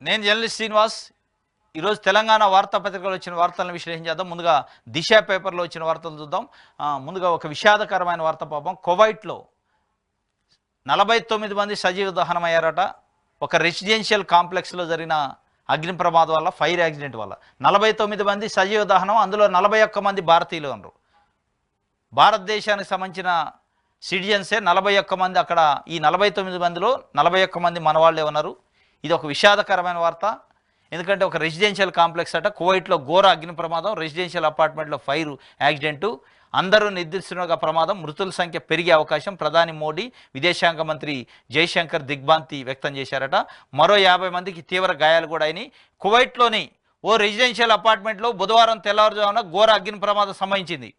నేను జర్నలిస్ట్ శ్రీనివాస్. ఈరోజు తెలంగాణ వార్తాపత్రికలో వచ్చిన వార్తలను విశ్లేషించేద్దాం. ముందుగా దిశ పేపర్లో వచ్చిన వార్తలు చూద్దాం. ముందుగా ఒక విషాదకరమైన వార్త. పాపం కువైట్లో 49 మంది సజీవ దహనమయ్యారట. ఒక రెసిడెన్షియల్ కాంప్లెక్స్లో జరిగిన అగ్ని ప్రమాదం వల్ల, ఫైర్ యాక్సిడెంట్ వల్ల 49 మంది సజీవ దహనం. అందులో 41 మంది భారతీయులు ఉన్నారు. భారతదేశానికి సంబంధించిన సిటిజన్సే 41 మంది. అక్కడ ఈ 49 మందిలో 41 మంది మనవాళ్లే ఉన్నారు. ఇది ఒక విషాదకరమైన వార్త. ఎందుకంటే ఒక రెసిడెన్షియల్ కాంప్లెక్స్ అట, కువైట్లో ఘోర అగ్ని ప్రమాదం, రెసిడెన్షియల్ అపార్ట్మెంట్లో ఫైర్ యాక్సిడెంటు, అందరూ నిర్దిస్తున్న ప్రమాదం. మృతుల సంఖ్య పెరిగే అవకాశం. ప్రధాని మోడీ, విదేశాంగ మంత్రి జయశంకర్ దిగ్భ్రాంతి వ్యక్తం చేశారట. మరో 50 మందికి తీవ్ర గాయాలు కూడా అయినాయి. కువైట్లోని ఓ రెసిడెన్షియల్ అపార్ట్మెంట్లో బుధవారం తెల్లవారుజామున ఘోర అగ్ని ప్రమాదం సంభవించింది.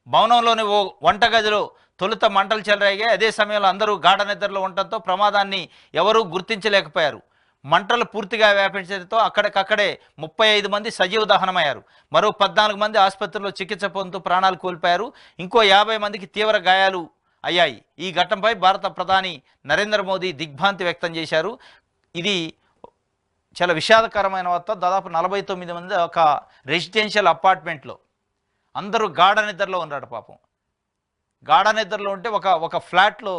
భవనంలోని ఓ వంటగదిలో తొలుత మంటలు చెలరేగాయి. అదే సమయంలో అందరూ గాఢ నిద్రలో ఉండటంతో ప్రమాదాన్ని ఎవరూ గుర్తించలేకపోయారు. మంటలు పూర్తిగా వ్యాపించడంతో అక్కడికక్కడే 35 మంది సజీవ దహనమయ్యారు. మరో 14 మంది ఆసుపత్రిలో చికిత్స పొందుతూ ప్రాణాలు కోల్పోయారు. ఇంకో 50 మందికి తీవ్ర గాయాలు అయ్యాయి. ఈ ఘటనపై భారత ప్రధాని నరేంద్ర మోదీ దిగ్భ్రాంతి వ్యక్తం చేశారు. ఇది చాలా విషాదకరమైన వార్త. దాదాపు 49 మంది ఒక రెసిడెన్షియల్ అపార్ట్మెంట్లో అందరూ గాఢ నిద్రలో ఉన్నాడు. పాపం గాఢ నిద్రలో ఉంటే ఒక ఫ్లాట్లో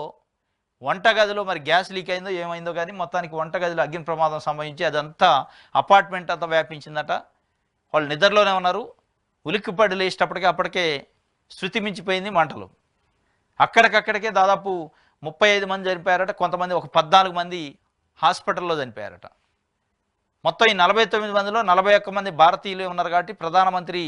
వంటగదిలో మరి గ్యాస్ లీక్ అయిందో ఏమైందో కానీ మొత్తానికి వంటగదిలో అగ్ని ప్రమాదం సంభవించి అదంతా అపార్ట్మెంట్ అంతా వ్యాపించిందట. వాళ్ళు నిద్రలోనే ఉన్నారు. ఉలిక్కిపడి లేచేటప్పటికే అప్పటికే శృతి మించిపోయింది మంటలు. అక్కడికక్కడికే దాదాపు 35 మంది చనిపోయారట. కొంతమంది ఒక 14 మంది హాస్పిటల్లో చనిపోయారట. మొత్తం ఈ 49 మందిలో 41 మంది భారతీయులే ఉన్నారు. కాబట్టి ప్రధానమంత్రి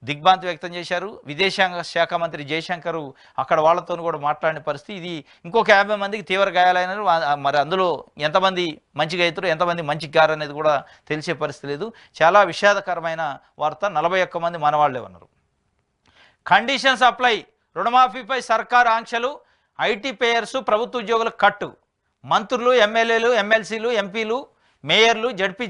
దిగ్భ్రాంతి వ్యక్తం చేశారు. విదేశాంగ శాఖ మంత్రి జయశంకర్ అక్కడ వాళ్ళతో కూడా మాట్లాడిన పరిస్థితి. ఇది ఇంకొక 50 మందికి తీవ్ర గాయాలైనారు. మరి అందులో ఎంతమంది మంచిగా అవుతారు, ఎంతమంది మంచిగా గారు అనేది కూడా తెలిసే పరిస్థితి లేదు. చాలా విషాదకరమైన వార్త. 41 మంది మనవాళ్లే ఉన్నారు. Conditions apply. రుణమాఫీపై సర్కారు ఆంక్షలు. ఐటీ పేయర్సు, ప్రభుత్వ ఉద్యోగులకు కట్టు. మంత్రులు, ఎమ్మెల్యేలు, ఎమ్మెల్సీలు, ఎంపీలు, మేయర్లు, జడ్పీ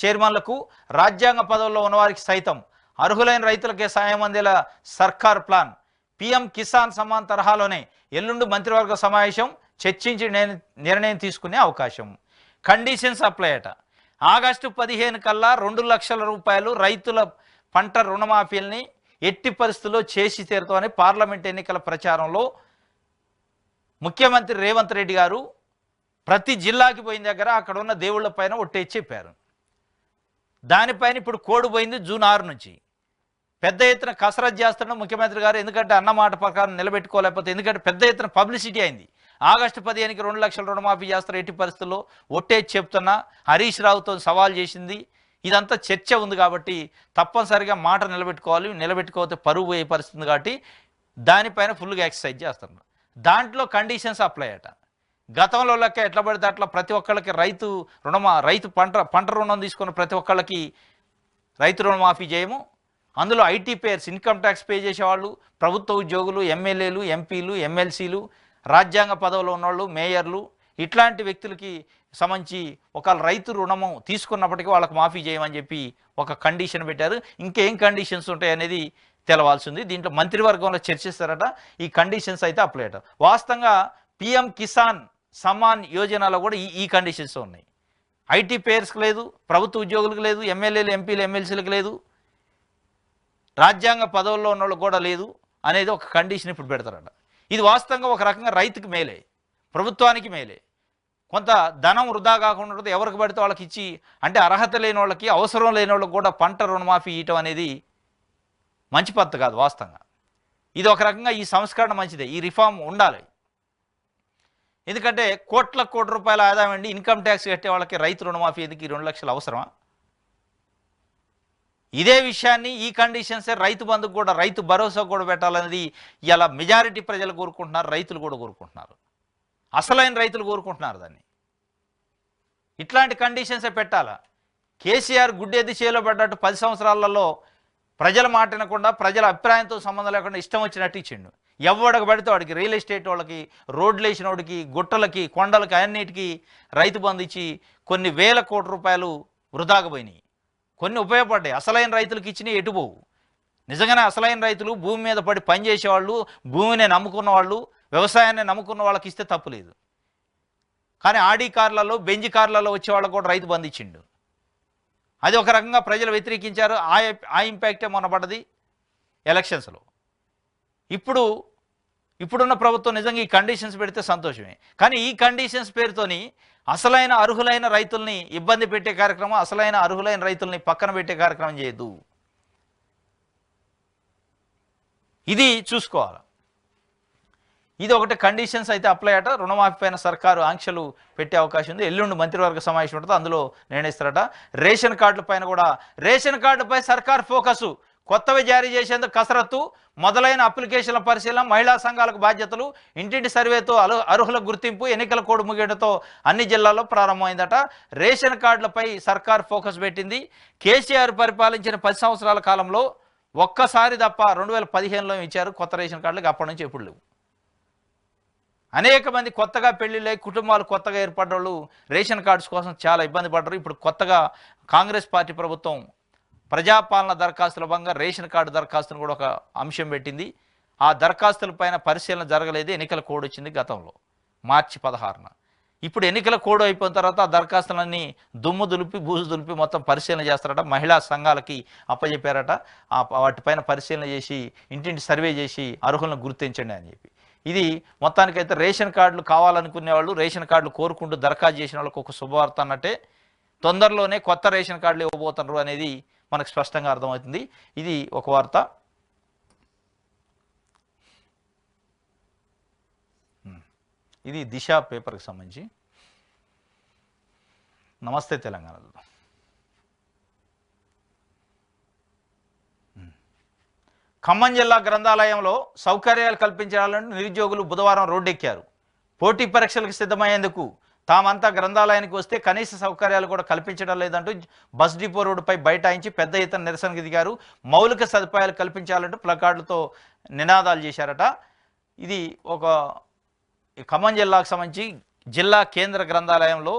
చైర్మన్లకు, రాజ్యాంగ పదవుల్లో ఉన్నవారికి సైతం అర్హులైన రైతులకే సాయం అందేలా సర్కార్ ప్లాన్. పీఎం కిసాన్ సమ్మాన్ తరహాలోనే ఎల్లుండి మంత్రివర్గ సమావేశం చర్చించి నిర్ణయం తీసుకునే అవకాశం. కండిషన్స్ అప్లై అట. ఆగస్టు 15 కల్లా 2 లక్షల రూపాయలు రైతుల పంట రుణమాఫీల్ని ఎట్టి పరిస్థితుల్లో చేసి తీరుతామని పార్లమెంట్ ఎన్నికల ప్రచారంలో ముఖ్యమంత్రి రేవంత్ రెడ్డి గారు ప్రతి జిల్లాకి పోయిన దగ్గర అక్కడ ఉన్న దేవుళ్ళ పైన ఒట్టేసి చెప్పారు. దానిపైన ఇప్పుడు కోడ్ పోయింది. జూన్ 6 నుంచి పెద్ద ఎత్తున కసరత్ చేస్తున్న ముఖ్యమంత్రి గారు. ఎందుకంటే అన్నమాట ప్రకారం నిలబెట్టుకోలేకపోతే, ఎందుకంటే పెద్ద ఎత్తున పబ్లిసిటీ అయింది. ఆగస్టు 15కి 2 లక్షల రుణమాఫీ చేస్తారు ఎట్టి పరిస్థితుల్లో ఒట్టేసి చెప్తున్నా. హరీష్ రావుతో సవాల్ చేసింది. ఇదంతా చర్చ ఉంది కాబట్టి తప్పనిసరిగా మాట నిలబెట్టుకోకపోతే పరువు పోయే పరిస్థితి. కాబట్టి దానిపైన ఫుల్గా ఎక్సర్సైజ్ చేస్తున్నారు. దాంట్లో కండిషన్స్ అప్లై అట. గతంలో లెక్క ఎట్లా పడితే అట్లా ప్రతి ఒక్కళ్ళకి రైతు పంట రుణం తీసుకున్న ప్రతి ఒక్కళ్ళకి రైతు రుణమాఫీ చేయము. అందులో IT payers, income tax pay చేసేవాళ్ళు, ప్రభుత్వ ఉద్యోగులు, ఎమ్మెల్యేలు, ఎంపీలు, ఎమ్మెల్సీలు, రాజ్యాంగ పదవులో ఉన్నవాళ్ళు, మేయర్లు, ఇట్లాంటి వ్యక్తులకి సంబంధించి ఒక రైతు రుణము తీసుకున్నప్పటికీ వాళ్ళకి మాఫీ చేయమని చెప్పి ఒక కండిషన్ పెట్టారు. ఇంకేం కండిషన్స్ ఉంటాయి అనేది తెలవాల్సింది. దీంట్లో మంత్రివర్గంలో చర్చిస్తారట. ఈ కండిషన్స్ అయితే అప్లై అట. వాస్తవంగా పీఎం కిసాన్ సమ్మాన్ యోజనలో కూడా ఈ కండిషన్స్ ఉన్నాయి. ఐటీ పేయర్స్కి లేదు, ప్రభుత్వ ఉద్యోగులకు లేదు, ఎమ్మెల్యేలు, ఎంపీలు, ఎమ్మెల్సీలకు లేదు, రాజ్యాంగ పదవుల్లో ఉన్న వాళ్ళకి కూడా లేదు అనేది ఒక కండిషన్ ఇప్పుడు పెడతారట. ఇది వాస్తవంగా ఒక రకంగా రైతుకి మేలే, ప్రభుత్వానికి మేలే. కొంత ధనం వృధా కాకుండా ఉంటుంది. ఎవరికి పడితే వాళ్ళకి ఇచ్చి, అంటే అర్హత లేని వాళ్ళకి, అవసరం లేని వాళ్ళకి కూడా పంట రుణమాఫీ ఇవ్వటం అనేది మంచి పద్ధతి కాదు. వాస్తవంగా ఇది ఒక రకంగా ఈ సంస్కరణ మంచిదే. ఈ రిఫార్మ్ ఉండాలి. ఎందుకంటే కోట్ల రూపాయల ఆదాయం అండి ఇన్కమ్ ట్యాక్స్ కట్టే వాళ్ళకి రైతు రుణమాఫీ ఎందుకు? ఈ 2 లక్షలు అవసరమా? ఇదే విషయాన్ని, ఈ కండిషన్సే రైతు బంధుకు కూడా, రైతు భరోసా కూడా పెట్టాలనేది ఇలా మెజారిటీ ప్రజలు కోరుకుంటున్నారు. రైతులు కూడా కోరుకుంటున్నారు. అసలైన రైతులు కోరుకుంటున్నారు దాన్ని. ఇట్లాంటి కండిషన్సే పెట్టాలా? కేసీఆర్ గుడ్డెద్ది చేలో పడ్డట్టు 10 సంవత్సరాలలో ప్రజల మాట వినకుండా, ప్రజల అభిప్రాయంతో సంబంధం లేకుండా ఇష్టం వచ్చినట్టు ఇచ్చిండు. ఎవడికి పడితే వాడికి, రియల్ ఎస్టేట్ వాళ్ళకి, రోడ్లు వేసిన వాడికి, గుట్టలకి, కొండలకి, అన్నిటికీ రైతు బంధు ఇచ్చి కొన్ని వేల కోట్ల రూపాయలు వృధాగా పోయినాయి. కొన్ని ఉపయోగపడ్డాయి. అసలైన రైతులకు ఇచ్చినవి ఎటుపోవు. నిజంగానే అసలైన రైతులు, భూమి మీద పడి పనిచేసేవాళ్ళు, భూమిని నమ్ముకున్న వాళ్ళు, వ్యవసాయాన్ని నమ్ముకున్న వాళ్ళకి ఇస్తే తప్పులేదు. కానీ ఆడి కార్లలో బెంజ్ కార్లలో వచ్చే వాళ్ళకు కూడా రైతు బంధు ఇచ్చిండు. అది ఒక రకంగా ప్రజలు వ్యతిరేకించారు. ఆ ఇంపాక్టే మొన్న పడ్డది ఎలక్షన్స్లో. ఇప్పుడున్న ప్రభుత్వం నిజంగా ఈ కండిషన్స్ పెడితే సంతోషమే. కానీ ఈ కండిషన్స్ పేరుతోని అసలైన అర్హులైన రైతుల్ని ఇబ్బంది పెట్టే కార్యక్రమం, అసలైన అర్హులైన రైతుల్ని పక్కన పెట్టే కార్యక్రమం చేయదు. ఇది చూసుకోవాలి. ఇది ఒకటి కండిషన్స్ అయితే అప్లై అట. రుణమాఫీ పైన సర్కారు ఆంక్షలు పెట్టే అవకాశం ఉంది. ఎల్లుండి మంత్రివర్గ సమావేశం ఉంటుంది, అందులో నిర్ణయిస్తారట. రేషన్ కార్డుల పైన కూడా, రేషన్ కార్డుపై సర్కార్ ఫోకసు, కొత్తవి జారీ చేసేందుకు కసరత్తు, మొదలైన అప్లికేషన్ల పరిశీలన, మహిళా సంఘాలకు బాధ్యతలు, ఇంటింటి సర్వేతో అర్హుల గుర్తింపు, ఎన్నికల కోడ్ ముగియడంతో అన్ని జిల్లాల్లో ప్రారంభమైందట. రేషన్ కార్డులపై సర్కార్ ఫోకస్ పెట్టింది. కేసీఆర్ పరిపాలించిన 10 సంవత్సరాల కాలంలో ఒక్కసారి తప్ప 2015లో ఇచ్చారు కొత్త రేషన్ కార్డులకు, అప్పటి నుంచి ఎప్పుడు లేవు. అనేక మంది కొత్తగా పెళ్లిళ్ళై కుటుంబాలు కొత్తగా ఏర్పడ్డోళ్ళు రేషన్ కార్డ్స్ కోసం చాలా ఇబ్బంది పడ్డారు. ఇప్పుడు కొత్తగా కాంగ్రెస్ పార్టీ ప్రభుత్వం ప్రజాపాలన దరఖాస్తుల భాగంగా రేషన్ కార్డు దరఖాస్తును కూడా ఒక అంశం పెట్టింది. ఆ దరఖాస్తుల పైన పరిశీలన జరగలేదు. ఎన్నికల కోడ్ వచ్చింది గతంలో మార్చి 16న. ఇప్పుడు ఎన్నికల కోడ్ అయిపోయిన తర్వాత ఆ దరఖాస్తులన్నీ దుమ్ము దులిపి బూజు దులిపి మొత్తం పరిశీలన చేస్తారట. మహిళా సంఘాలకి అప్పచెప్పారట. వాటిపైన పరిశీలన చేసి ఇంటింటి సర్వే చేసి అర్హులను గుర్తించండి అని చెప్పి. ఇది మొత్తానికైతే రేషన్ కార్డులు కావాలనుకునే వాళ్ళు, రేషన్ కార్డులు కోరుకుంటూ దరఖాస్తు చేసిన వాళ్ళకి ఒక శుభవార్త అన్నట్టే. తొందరలోనే కొత్త రేషన్ కార్డులు ఇవ్వబోతున్నారు అనేది మనకు స్పష్టంగా అర్థమవుతుంది. ఇది ఒక వార్త. ఇది దిశ పేపర్కి సంబంధించి. నమస్తే తెలంగాణలో ఖమ్మం జిల్లా గ్రంథాలయంలో సౌకర్యాలు కల్పించాలని నిరుద్యోగులు బుధవారం రోడ్డెక్కారు. పోటీ పరీక్షలకు సిద్ధమయ్యేందుకు తామంతా గ్రంథాలయానికి వస్తే కనీస సౌకర్యాలు కూడా కల్పించడం లేదంటూ బస్ డిపో రోడ్డుపై బైఠాయించి పెద్ద ఎత్తున నిరసనకు దిగారు. మౌలిక సదుపాయాలు కల్పించాలంటూ ప్లకార్డులతో నినాదాలు చేశారట. ఇది ఒక ఖమ్మం జిల్లాకు సంబంధించి జిల్లా కేంద్ర గ్రంథాలయంలో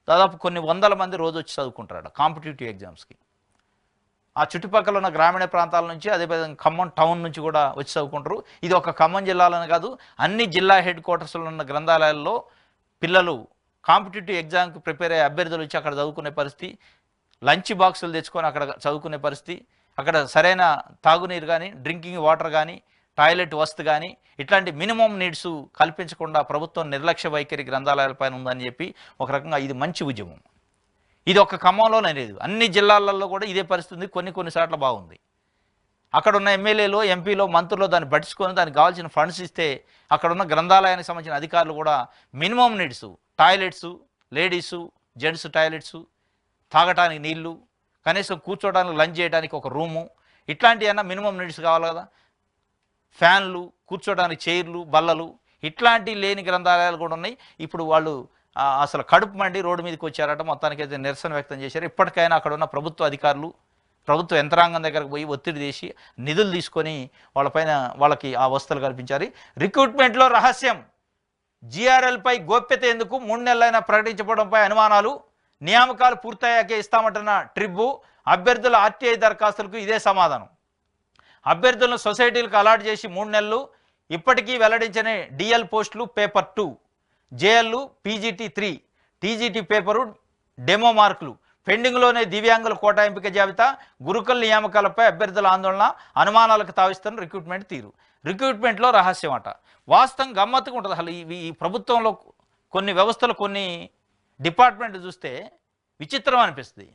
దాదాపు కొన్ని వందల మంది రోజు వచ్చి చదువుకుంటారట కాంపిటేటివ్ ఎగ్జామ్స్కి. ఆ చుట్టుపక్కల ఉన్న గ్రామీణ ప్రాంతాల నుంచి, అదేవిధంగా ఖమ్మం టౌన్ నుంచి కూడా వచ్చి చదువుకుంటారు. ఇది ఒక ఖమ్మం జిల్లాలోనే కాదు, అన్ని జిల్లా హెడ్ క్వార్టర్స్లో ఉన్న గ్రంథాలయాల్లో పిల్లలు కాంపిటేటివ్ ఎగ్జామ్కి ప్రిపేర్ అయ్యే అభ్యర్థులు వచ్చి అక్కడ చదువుకునే పరిస్థితి, లంచ్ బాక్సులు తెచ్చుకొని అక్కడ చదువుకునే పరిస్థితి, అక్కడ సరైన తాగునీరు కానీ, డ్రింకింగ్ వాటర్ కానీ, టాయిలెట్ వసతి కానీ ఇట్లాంటి మినిమం నీడ్స్ కల్పించకుండా ప్రభుత్వం నిర్లక్ష్య వైఖరి గ్రంథాలయాలపైన ఉందని చెప్పి ఒక రకంగా ఇది మంచి ఉద్యమం. ఇది ఒక ఖమ్మంలోనే లేదు, అన్ని జిల్లాలలో కూడా ఇదే పరిస్థితి. కొన్నిసార్లు బాగుంది. అక్కడ ఉన్న ఎమ్మెల్యేలు, ఎంపీలో, మంత్రులు దాన్ని పట్టించుకొని దానికి కావాల్సిన ఫండ్స్ ఇస్తే అక్కడ ఉన్న గ్రంథాలయానికి సంబంధించిన అధికారులు కూడా minimum needs, toilets, ladies gents toilets, తాగటానికి నీళ్లు, కనీసం కూర్చోడానికి లంచ్ చేయడానికి ఒక రూము, ఇట్లాంటివన్నా మినిమం నీడ్స్ కావాలి కదా. ఫ్యాన్లు, కూర్చోడానికి చైర్లు, బల్లలు, ఇట్లాంటివి లేని గ్రంథాలయాలు కూడా ఉన్నాయి. ఇప్పుడు వాళ్ళు అసలు కడుపు మండి రోడ్డు మీదకి వచ్చారట. మొత్తానికైతే నిరసన వ్యక్తం చేశారు. ఇప్పటికైనా అక్కడ ఉన్న ప్రభుత్వ అధికారులు, ప్రభుత్వ యంత్రాంగం దగ్గరకు పోయి ఒత్తిడి చేసి నిధులు తీసుకొని వాళ్ళకి ఆ వసతులు కల్పించారు. రిక్రూట్మెంట్లో రహస్యం, జీఆర్ఎల్పై గోప్యత ఎందుకు, 3 నెలలైనా ప్రకటించడంపై అనుమానాలు, నియామకాలు పూర్తయ్యాకే ఇస్తామంటున్న ట్రిబ్బు, అభ్యర్థుల ఆర్టీఐ దరఖాస్తులకు ఇదే సమాధానం. అభ్యర్థులను సొసైటీలకు అలాట్ చేసి 3 నెలలు, ఇప్పటికీ వెల్లడించని డిఎల్ పోస్టులు paper 2, JL, PGT 3, TGT paper, demo మార్కులు, పెండింగ్లోనే దివ్యాంగుల కోటా ఎంపిక జాబితా, గురుకుల నియామకాలపై అభ్యర్థుల ఆందోళన, అనుమానాలకు తావిస్తున్న రిక్రూట్మెంట్ తీరు. రిక్రూట్మెంట్లో రహస్యం అట. వాస్తవం గమ్మత్తుగా ఉంటుంది. అసలు ఈ ప్రభుత్వంలో కొన్ని వ్యవస్థలు, కొన్ని డిపార్ట్మెంట్లు చూస్తే విచిత్రం అనిపిస్తుంది.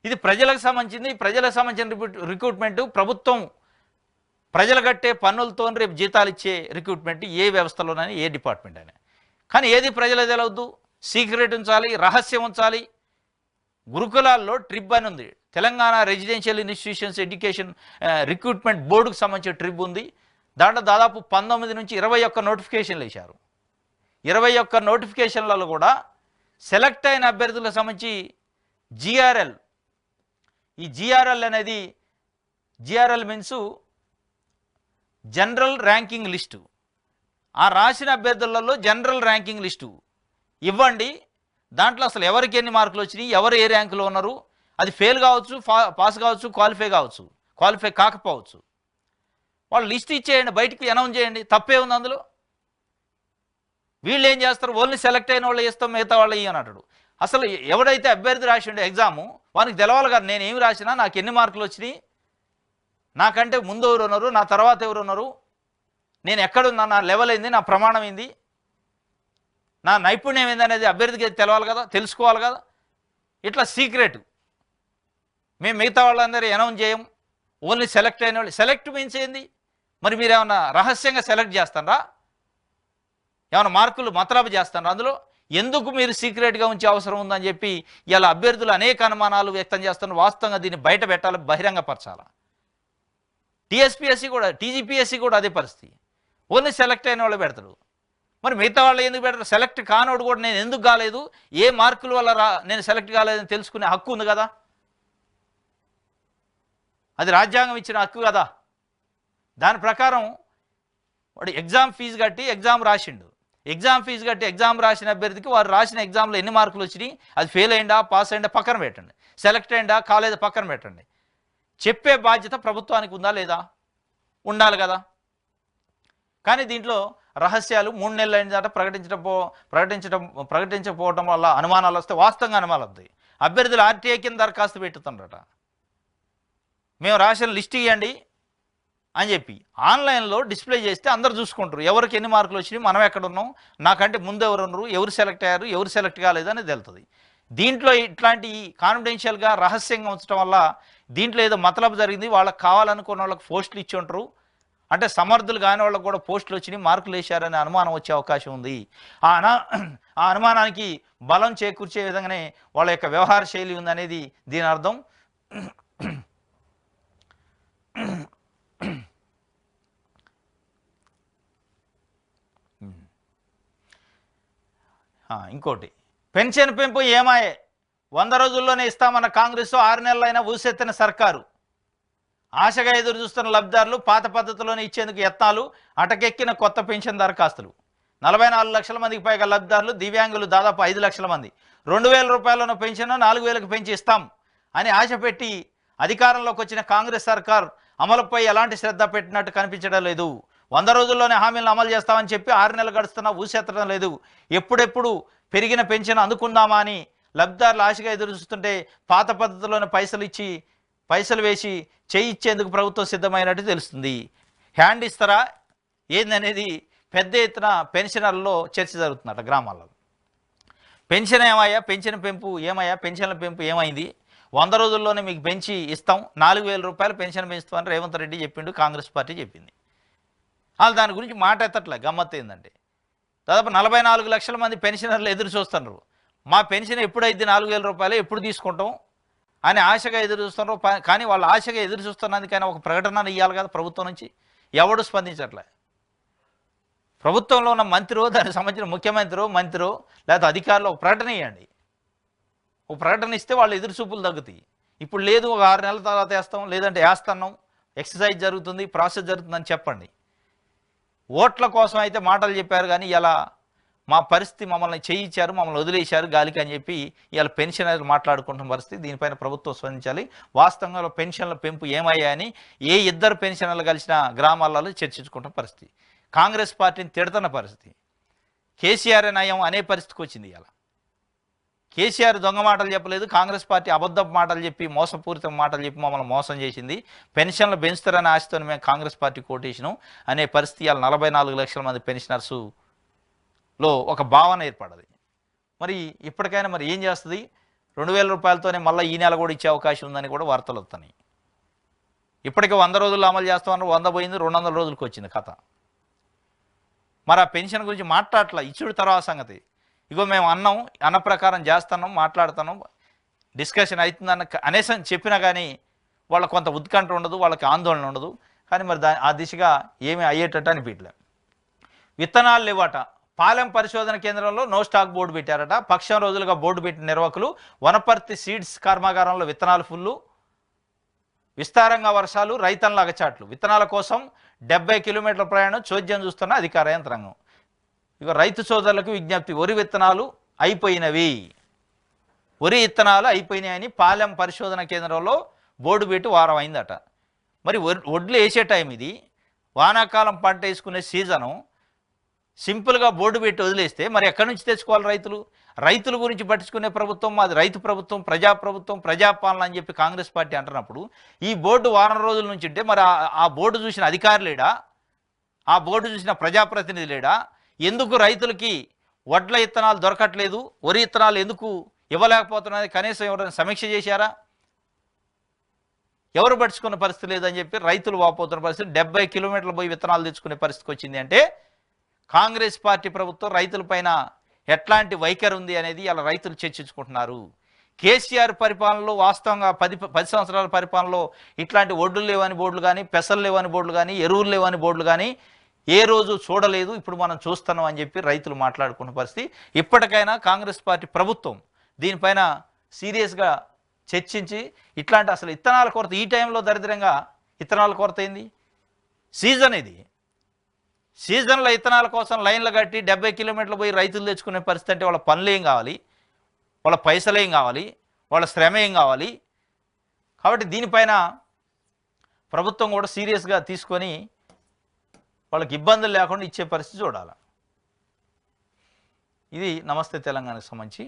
ఇది ప్రజలకు సంబంధించింది. ప్రజలకు సంబంధించిన రిక్రూట్మెంటు, ప్రభుత్వం ప్రజలు కట్టే పన్నులతో రేపు జీతాలు ఇచ్చే రిక్రూట్మెంట్ ఏ వ్యవస్థలోనైనా, ఏ డిపార్ట్మెంట్ అయినా. కానీ ఏది ప్రజలకు తెలవద్దు, సీక్రెట్ ఉంచాలి, రహస్యం ఉంచాలి. గురుకులాల్లో ట్రిబ్ అని ఉంది, Telangana residential institutions education recruitment బోర్డుకు సంబంధించిన ట్రిబ్ ఉంది. దాంట్లో దాదాపు 19 నుంచి 21 నోటిఫికేషన్లు వేశారు. 21 నోటిఫికేషన్లలో కూడా సెలెక్ట్ అయిన అభ్యర్థులకు సంబంధించి జిఆర్ఎల్, ఈ జిఆర్ఎల్ అనేది, GRL means general ranking list, ఆ రాసిన అభ్యర్థులలో జనరల్ ర్యాంకింగ్ లిస్టు ఇవ్వండి. దాంట్లో అసలు ఎవరికి ఎన్ని మార్కులు వచ్చినాయి, ఎవరు ఏ ర్యాంకులో ఉన్నారు, అది ఫెయిల్ కావచ్చు, పాస్ కావచ్చు, క్వాలిఫై కావచ్చు, క్వాలిఫై కాకపోవచ్చు. వాళ్ళు లిస్ట్ ఇచ్చేయండి, బయటికి అనౌన్స్ చేయండి, తప్పే ఉంది అందులో. వీళ్ళు ఏం చేస్తారు, ఓన్లీ సెలెక్ట్ అయిన వాళ్ళు ఇస్తాం, మిగతా వాళ్ళు ఇయ్యని అంటాడు. అసలు ఎవడైతే అభ్యర్థి రాసిండో ఎగ్జాము వానికి తెలవాలి కదా, నేను ఏమి రాసినా, నాకు ఎన్ని మార్కులు వచ్చినాయి, నాకంటే ముందు ఎవరు ఉన్నారు, నా తర్వాత ఎవరు ఉన్నారు, నేను ఎక్కడున్నా, నా లెవెల్ ఏంది, నా ప్రమాణం ఏంది, నా నైపుణ్యం ఏంది అనేది అభ్యర్థికి తెలవాలి కదా, తెలుసుకోవాలి కదా. ఇట్లా సీక్రెట్ మేము మిగతా వాళ్ళందరూ అనౌన్స్ చేయం, ఓన్లీ సెలెక్ట్ అయిన వాళ్ళు. సెలెక్ట్ మీన్స్ ఏంది మరి, మీరు ఏమన్నా రహస్యంగా సెలెక్ట్ చేస్తారా, ఏమైనా మార్కులు మతలబు చేస్తారా అందులో? ఎందుకు మీరు సీక్రెట్గా ఉంచే అవసరం ఉందని చెప్పి ఇలా అభ్యర్థులు అనేక అనుమానాలు వ్యక్తం చేస్తున్నారు. వాస్తవంగా దీన్ని బయట పెట్టాలి, బహిరంగపరచాలి. టీఎస్పీఎస్సీ కూడా, టీజీపీఎస్సీ కూడా అదే పరిస్థితి, ఓన్లీ సెలెక్ట్ అయిన వాళ్ళు పెడతాడు. మరి మిగతా వాళ్ళు ఎందుకు పెడతారు? సెలెక్ట్ కానోడు కూడా నేను ఎందుకు కాలేదు, ఏ మార్కుల వల్ల నేను సెలెక్ట్ కాలేదని తెలుసుకునే హక్కు ఉంది కదా, అది రాజ్యాంగం ఇచ్చిన హక్కు కదా. దాని ప్రకారం వాడు ఎగ్జామ్ ఫీజు కట్టి ఎగ్జామ్ రాసిండు, ఎగ్జామ్ ఫీజు కట్టి ఎగ్జామ్ రాసిన అభ్యర్థికి వారు రాసిన ఎగ్జామ్లో ఎన్ని మార్కులు వచ్చినాయి, అది ఫెయిల్ అయిందా పాస్ అయిందా పక్కన పెట్టండి, సెలెక్ట్ అయిందా కాలేదా పక్కన పెట్టండి. చెప్పే బాధ్యత ప్రభుత్వానికి ఉందా లేదా? ఉండాలి కదా. కానీ దీంట్లో రహస్యాలు 3 నెలలు అయిందట ప్రకటించకపోవడం వల్ల అనుమానాలు వస్తే, వాస్తవంగా అనుమానాలు వస్తాయి. అభ్యర్థులు ఆర్టీఐ కింద దరఖాస్తు పెట్టుతుండట, మేము రాసిన లిస్ట్ ఇవ్వండి అని చెప్పి ఆన్లైన్లో డిస్ప్లే చేస్తే అందరు చూసుకుంటారు, ఎవరికి ఎన్ని మార్కులు వచ్చినాయి, మనం ఎక్కడ ఉన్నాం, నాకంటే ముందు ఎవరు ఉన్నారు, ఎవరు సెలెక్ట్ అయ్యారు, ఎవరు సెలెక్ట్ కాలేదు అనేది తెలుస్తుంది. దీంట్లో ఇట్లాంటి కాన్ఫిడెన్షియల్గా రహస్యంగా ఉంచడం వల్ల దీంట్లో ఏదో మతలబు జరిగింది, వాళ్ళకి కావాలనుకున్న వాళ్ళకి పోస్టులు ఇచ్చి ఉంటారు, అంటే సమర్థులు కాని వాళ్ళకు కూడా పోస్టులు వచ్చినాయి, మార్కులు వేశారనే అనుమానం వచ్చే అవకాశం ఉంది. ఆ అనుమానానికి బలం చేకూర్చే విధంగానే వాళ్ళ యొక్క వ్యవహార శైలి ఉందనేది దీని అర్థం. ఇంకోటి, పెన్షన్ పెంపు ఏమాయే, 100 రోజుల్లోనే ఇస్తామన్న కాంగ్రెస్ 6 నెలలైనా ఊసెత్తిన సర్కారు. ఆశగా ఎదురు చూస్తున్న లబ్ధిదారులు పాత పద్ధతిలోనే ఇచ్చేందుకు యత్నాలు, అటకెక్కిన కొత్త పెన్షన్ దరఖాస్తులు. 44 లక్షల మందికి పైగా లబ్ధిదారులు, దివ్యాంగులు దాదాపు 5 లక్షల మంది. 2000 రూపాయలను పెన్షన్ 4000కు పెంచి ఇస్తాం అని ఆశ పెట్టి అధికారంలోకి వచ్చిన కాంగ్రెస్ సర్కార్ అమలుపై ఎలాంటి శ్రద్ధ పెట్టినట్టు కనిపించడం లేదు. 100 రోజుల్లోనే హామీలను అమలు చేస్తామని చెప్పి 6 నెలలు గడుస్తున్నా ఊసెత్తడం లేదు. ఎప్పుడెప్పుడు పెరిగిన పెన్షన్ అందుకుందామా అని లబ్ధిదారులు ఆశగా ఎదురు చూస్తుంటే పాత పద్ధతిలోనే పైసలు వేసి చేయించేందుకు ప్రభుత్వం సిద్ధమైనట్టు తెలుస్తుంది. హ్యాండ్ ఇస్తారా ఏందనేది పెద్ద ఎత్తున పెన్షనర్లలో చర్చ జరుగుతుందట గ్రామాల్లో. పెన్షన్ ఏమయ్యా, పెన్షన్ పెంపు ఏమయ్యా, పెన్షన్ల పెంపు ఏమైంది, 100 రోజుల్లోనే మీకు పెంచి ఇస్తాం, 4000 రూపాయలు పెన్షన్ పెంచుతామని రేవంత్ రెడ్డి చెప్పిండు, కాంగ్రెస్ పార్టీ చెప్పింది. వాళ్ళు దాని గురించి మాట ఎత్తట్లే. గమ్మత్తు ఏంటంటే దాదాపు 44 లక్షల మంది పెన్షనర్లు ఎదురు చూస్తున్నారు. మా పెన్షన్ ఎప్పుడైతే 4000 రూపాయలు ఎప్పుడు తీసుకుంటాం అని ఆశగా ఎదురు చూస్తున్నారు. కానీ వాళ్ళు ఆశగా ఎదురు చూస్తున్నందుకైనా ఒక ప్రకటన ఇవ్వాలి కదా ప్రభుత్వం నుంచి. ఎవడు స్పందించట్లే. ప్రభుత్వంలో ఉన్న మంత్రో, దానికి సంబంధించిన ముఖ్యమంత్రో, మంత్రో లేకపోతే అధికారులు ఒక ప్రకటన ఇవ్వండి. ఒక ప్రకటన ఇస్తే వాళ్ళు ఎదురు చూపులు తగ్గుతాయి. ఇప్పుడు లేదు, ఒక 6 నెలల తర్వాత వేస్తాం, లేదంటే వేస్తున్నాం, ఎక్సర్సైజ్ జరుగుతుంది, ప్రాసెస్ జరుగుతుందని చెప్పండి. ఓట్ల కోసం అయితే మాటలు చెప్పారు, కానీ ఇలా మా పరిస్థితి, మమ్మల్ని చేయించారు, మమ్మల్ని వదిలేశారు గాలికి అని చెప్పి ఇలా పెన్షనర్లు మాట్లాడుకుంటున్న పరిస్థితి. దీనిపైన ప్రభుత్వం స్పందించాలి. వాస్తవంగా పెన్షన్ల పెంపు ఏమయ్యాయని ఏ ఇద్దరు పెన్షనర్లు కలిసిన గ్రామాలలో చర్చించుకుంటున్న పరిస్థితి. కాంగ్రెస్ పార్టీని తిడుతున్న పరిస్థితి. కేసీఆర్ నయం అనే పరిస్థితికి వచ్చింది. ఇలా కేసీఆర్ దొంగ మాటలు చెప్పలేదు, కాంగ్రెస్ పార్టీ అబద్ధపు మాటలు చెప్పి, మోసపూరిత మాటలు చెప్పి మమ్మల్ని మోసం చేసింది. పెన్షన్లు పెంచుతారని ఆశతో మేము కాంగ్రెస్ పార్టీ కోటేసినాం అనే పరిస్థితి ఇవాళ 44 లక్షల మంది పెన్షనర్స్లో ఒక భావన ఏర్పడది. మరి ఇప్పటికైనా మరి ఏం చేస్తుంది? 2000 రూపాయలతోనే మళ్ళీ ఈ నెల కూడా ఇచ్చే అవకాశం ఉందని కూడా వార్తలు వస్తున్నాయి. ఇప్పటికే 100 రోజుల్లో అమలు చేస్తామన్నారు, 100 పోయింది, 200 రోజులకు వచ్చింది కథ. మరి ఆ పెన్షన్ గురించి మాట్లాడట్లా, ఇచ్చుడు తర్వాత సంగతి. ఇగో మేము అన్న ప్రకారం చేస్తున్నాం, మాట్లాడుతున్నాం, డిస్కషన్ అవుతుందన్న అనేసి చెప్పినా కానీ వాళ్ళకు కొంత ఉత్కంఠ ఉండదు, వాళ్ళకి ఆందోళన ఉండదు. కానీ మరి ఆ దిశగా ఏమీ అయ్యేటట్టు అనిపించలే. విత్తనాలు లేవట. పాలెం పరిశోధన కేంద్రంలో నో స్టాక్ బోర్డు పెట్టారట. పక్షం రోజులుగా బోర్డు పెట్టిన నిర్వాహకులు వనపర్తి సీడ్స్ కర్మాగారంలో విత్తనాలు ఫుల్లు, విస్తారంగా వర్షాలు, రైతన్ల అగచాట్లు. విత్తనాల కోసం 70 కిలోమీటర్ల ప్రయాణం, చోద్యం చూస్తున్న అధికార యంత్రాంగం. ఇక రైతు సోదరులకు విజ్ఞప్తి, వరి విత్తనాలు అయిపోయినవి, వరి విత్తనాలు అయిపోయినాయని పాలెం పరిశోధన కేంద్రంలో బోర్డు పెట్టి వారం అయిందట. మరి వడ్లు వేసే టైం ఇది, వానాకాలం పంట వేసుకునే సింపుల్గా బోర్డు పెట్టి వదిలేస్తే మరి ఎక్కడి నుంచి తెచ్చుకోవాలి రైతులు? రైతుల గురించి పట్టించుకునే ప్రభుత్వం మాది రైతు ప్రభుత్వం, ప్రజాప్రభుత్వం, ప్రజాపాలన అని చెప్పి కాంగ్రెస్ పార్టీ అంటున్నప్పుడు ఈ బోర్డు వారం రోజుల నుంచి ఉంటే మరి ఆ బోర్డు చూసిన అధికారి లేడా? ఆ బోర్డు చూసిన ప్రజాప్రతినిధి లేడా? ఎందుకు రైతులకి వడ్ల ఇత్తనాలు దొరకట్లేదు, వరి ఇత్తనాలు ఎందుకు ఇవ్వలేకపోతున్నది కనీసం ఎవరైనా సమీక్ష చేశారా? ఎవరు పట్టించుకున్న పరిస్థితి లేదని చెప్పి రైతులు వాపోతున్న పరిస్థితి. 70 కిలోమీటర్లు పోయి విత్తనాలు తెచ్చుకునే పరిస్థితికి వచ్చింది అంటే కాంగ్రెస్ పార్టీ ప్రభుత్వం రైతులపైన ఎట్లాంటి వైఖరి ఉంది అనేది ఇలా రైతులు చర్చించుకుంటున్నారు. కేసీఆర్ పరిపాలనలో వాస్తవంగా 10 సంవత్సరాల పరిపాలనలో ఇట్లాంటి ఒడ్లు లేవని బోర్డులు కానీ, పెసలు లేవని బోర్డులు కానీ, ఎరువులు లేవని బోర్డులు కానీ ఏ రోజు చూడలేదు. ఇప్పుడు మనం చూస్తున్నాం అని చెప్పి రైతులు మాట్లాడుకున్న పరిస్థితి. ఇప్పటికైనా కాంగ్రెస్ పార్టీ ప్రభుత్వం దీనిపైన సీరియస్గా చర్చించి ఇట్లాంటి అసలు ఇత్తనాల కొరత ఈ టైంలో దరిద్రంగా ఇత్తనాల కొరత ఏంది? సీజన్ ఇది. సీజన్లో ఇత్తనాల కోసం లైన్లు కట్టి 70 కిలోమీటర్లు పోయి రైతులు తెచ్చుకునే పరిస్థితి అంటే వాళ్ళ పనులు ఏం కావాలి, వాళ్ళ పైసలు ఏం కావాలి, వాళ్ళ శ్రమ ఏం కావాలి? కాబట్టి దీనిపైన ప్రభుత్వం కూడా సీరియస్గా తీసుకొని వాళ్ళకి ఇబ్బందులు లేకుండా ఇచ్చే పరిస్థితి చూడాలి. ఇది నమస్తే తెలంగాణకు సంబంధించి.